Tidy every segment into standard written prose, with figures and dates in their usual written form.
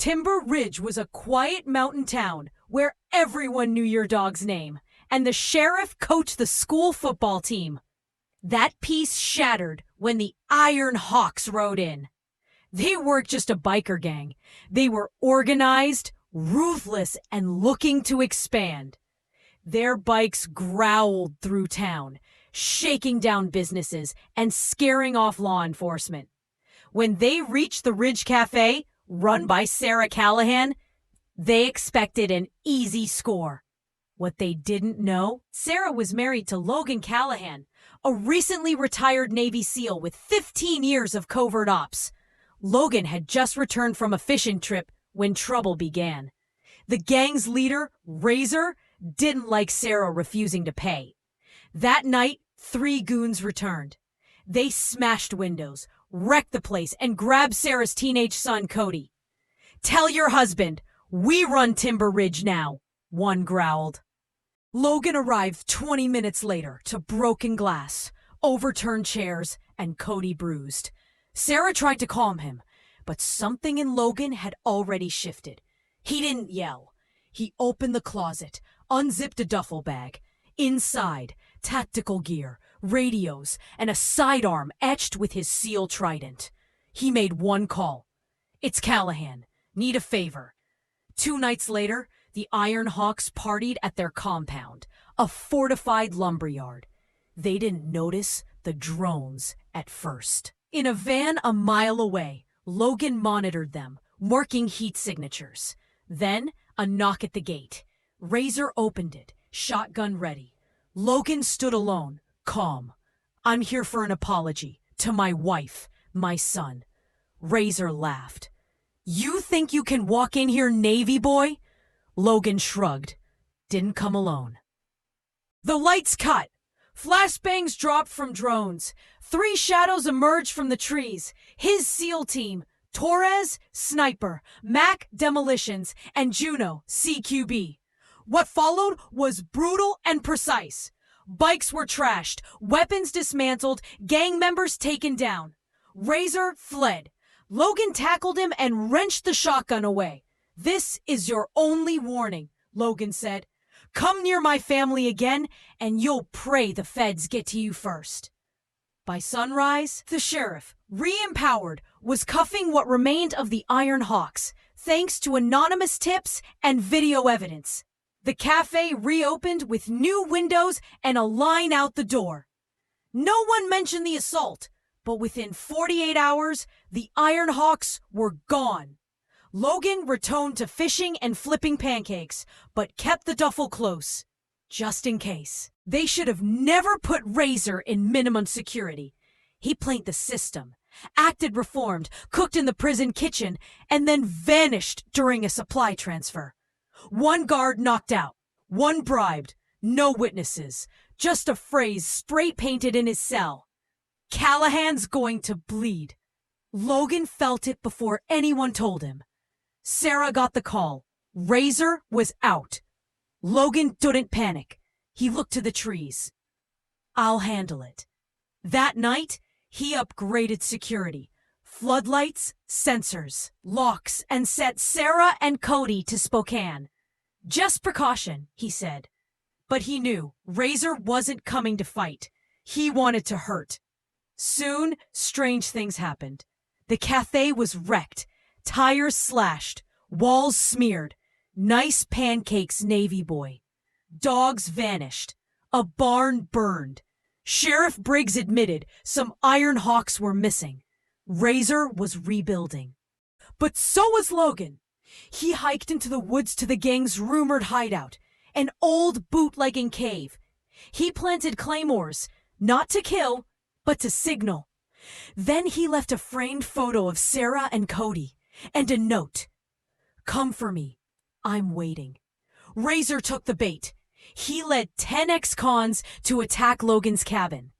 Timber Ridge was a quiet mountain town where everyone knew your dog's name, and the sheriff coached the school football team. That peace shattered when the Iron Hawks rode in. They weren't just a biker gang. They were organized, ruthless, and looking to expand. Their bikes growled through town, shaking down businesses and scaring off law enforcement. When they reached the Ridge Cafe, run by Sarah Callahan, they expected an easy score. What they didn't know, Sarah was married to Logan Callahan, a recently retired Navy SEAL with 15 years of covert ops. Logan had just returned from a fishing trip when trouble began. The gang's leader, Razor, didn't like Sarah refusing to pay. That night, 3 goons returned. They smashed windows, wrecked the place, and grabbed Sarah's teenage son, Cody. "Tell your husband, we run Timber Ridge now," one growled. Logan arrived 20 minutes later to broken glass, overturned chairs, and Cody bruised. Sarah tried to calm him, but something in Logan had already shifted. He didn't yell. He opened the closet, unzipped a duffel bag. Inside, tactical gear, radios, and a sidearm etched with his SEAL trident. He made one call. "It's Callahan. Need a favor." 2 nights later, the Iron Hawks partied at their compound, a fortified lumberyard. They didn't notice the drones at first. In a van a mile away, Logan monitored them, marking heat signatures. Then, a knock at the gate. Razor opened it, shotgun ready. Logan stood alone, calm. "I'm here for an apology, to my wife, my son." Razor laughed. "You think you can walk in here, Navy boy?" Logan shrugged. Didn't come alone. The lights cut. Flashbangs dropped from drones. 3 shadows emerged from the trees. His SEAL team, Torres, Sniper, Mac, Demolitions, and Juno, CQB. What followed was brutal and precise. Bikes were trashed, weapons dismantled, gang members taken down. Razor fled. Logan tackled him and wrenched the shotgun away. "This is your only warning," Logan said. "Come near my family again, and you'll pray the feds get to you first." By sunrise, the sheriff, re-empowered, was cuffing what remained of the Iron Hawks, thanks to anonymous tips and video evidence. The cafe reopened with new windows and a line out the door. No one mentioned the assault, but within 48 hours, the Iron Hawks were gone. Logan returned to fishing and flipping pancakes, but kept the duffel close, just in case. They should have never put Razor in minimum security. He played the system, acted reformed, cooked in the prison kitchen, and then vanished during a supply transfer. 1 guard knocked out, 1 bribed, no witnesses, just a phrase spray-painted in his cell. "Callahan's going to bleed." Logan felt it before anyone told him. Sarah got the call. Razor was out. Logan didn't panic. He looked to the trees. "I'll handle it." That night, he upgraded security. Floodlights, sensors, locks, and sent Sarah and Cody to Spokane. "Just precaution," he said. But he knew Razor wasn't coming to fight. He wanted to hurt. Soon, strange things happened. The cafe was wrecked. Tires slashed, walls smeared, nice pancakes, Navy boy. Dogs vanished, a barn burned. Sheriff Briggs admitted some Iron Hawks were missing. Razor was rebuilding. But so was Logan. He hiked into the woods to the gang's rumored hideout, an old bootlegging cave. He planted claymores, not to kill, but to signal. Then he left a framed photo of Sarah and Cody. And a note. "Come for me. I'm waiting." Razor took the bait. He led 10 ex-cons to attack Logan's cabin.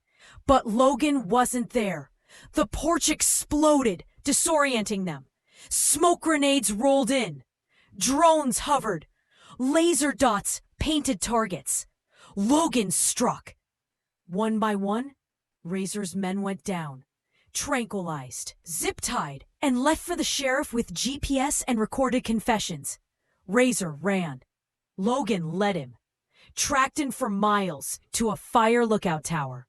But Logan wasn't there. The porch exploded, disorienting them. Smoke grenades rolled in. Drones hovered. Laser dots painted targets. Logan struck. 1 by 1, Razor's men went down. Tranquilized, zip-tied, and left for the sheriff with GPS and recorded confessions. Razor ran. Logan led him, tracked him for miles to a fire lookout tower.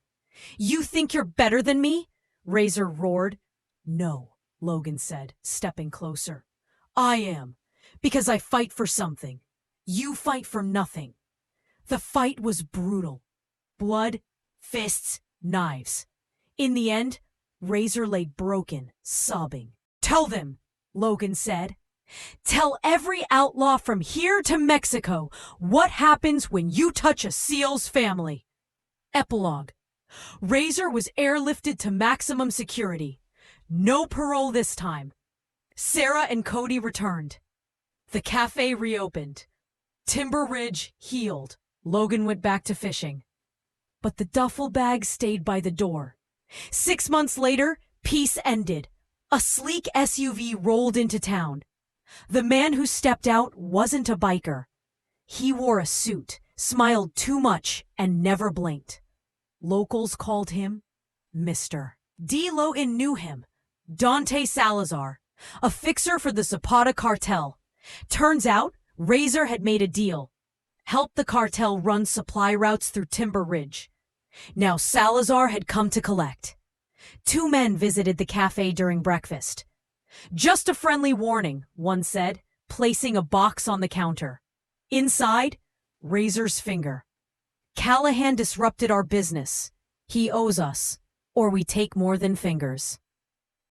"You think you're better than me?" Razor roared. "No," Logan said, stepping closer. "I am, because I fight for something. You fight for nothing." The fight was brutal. Blood, fists, knives. In the end, Razor lay broken, sobbing. "Tell them," Logan said. "Tell every outlaw from here to Mexico what happens when you touch a SEAL's family." Epilogue. Razor was airlifted to maximum security. No parole this time. Sarah and Cody returned. The cafe reopened. Timber Ridge healed. Logan went back to fishing. But the duffel bag stayed by the door. 6 months later, peace ended. A sleek SUV rolled into town. The man who stepped out wasn't a biker. He wore a suit, smiled too much, and never blinked. Locals called him Mr. D. Logan knew him. Dante Salazar, a fixer for the Zapata cartel. Turns out, Razor had made a deal. Helped the cartel run supply routes through Timber Ridge. Now Salazar had come to collect. 2 men visited the cafe during breakfast. "Just a friendly warning," one said, placing a box on the counter. Inside, Razor's finger. "Callahan disrupted our business. He owes us, or we take more than fingers."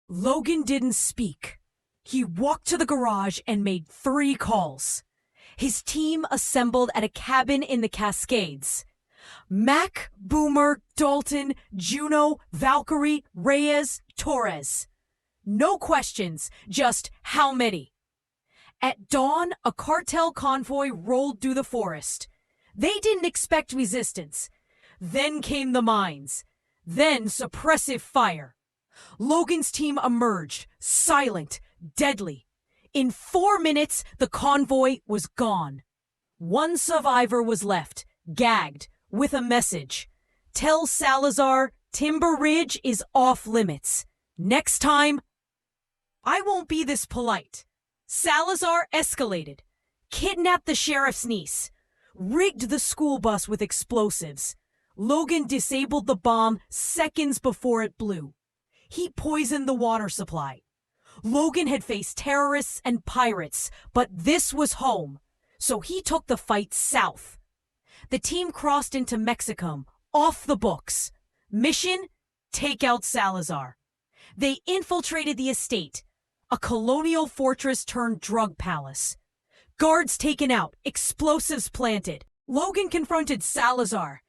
Logan didn't speak. He walked to the garage and made 3 calls. His team assembled at a cabin in the Cascades. Mac, Boomer, Dalton, Juno, Valkyrie, Reyes, Torres. No questions, just how many. At dawn, a cartel convoy rolled through the forest. They didn't expect resistance. Then came the mines. Then suppressive fire. Logan's team emerged, silent, deadly. In 4 minutes, the convoy was gone. 1 survivor was left, gagged, with a message. "Tell Salazar Timber Ridge is off limits. Next time, I won't be this polite." Salazar escalated, kidnapped the sheriff's niece, rigged the school bus with explosives. Logan disabled the bomb seconds before it blew. He poisoned the water supply. Logan had faced terrorists and pirates, but this was home, so he took the fight south. The team crossed into Mexico, off the books. Mission: take out Salazar. They infiltrated the estate, a colonial fortress turned drug palace. Guards taken out, explosives planted. Logan confronted Salazar.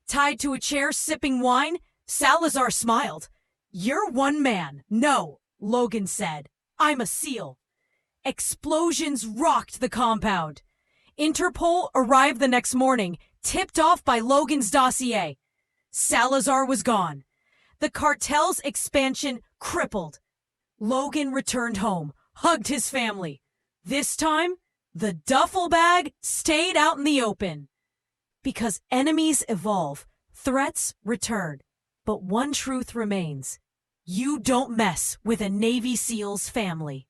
Tied to a chair sipping wine, Salazar smiled. "You're one man." "No," Logan said. "I'm a SEAL." Explosions rocked the compound. Interpol arrived the next morning, tipped off by Logan's dossier. Salazar was gone. The cartel's expansion crippled. Logan returned home, hugged his family. This time, the duffel bag stayed out in the open. Because enemies evolve, threats return. But one truth remains. You don't mess with a Navy SEAL's family.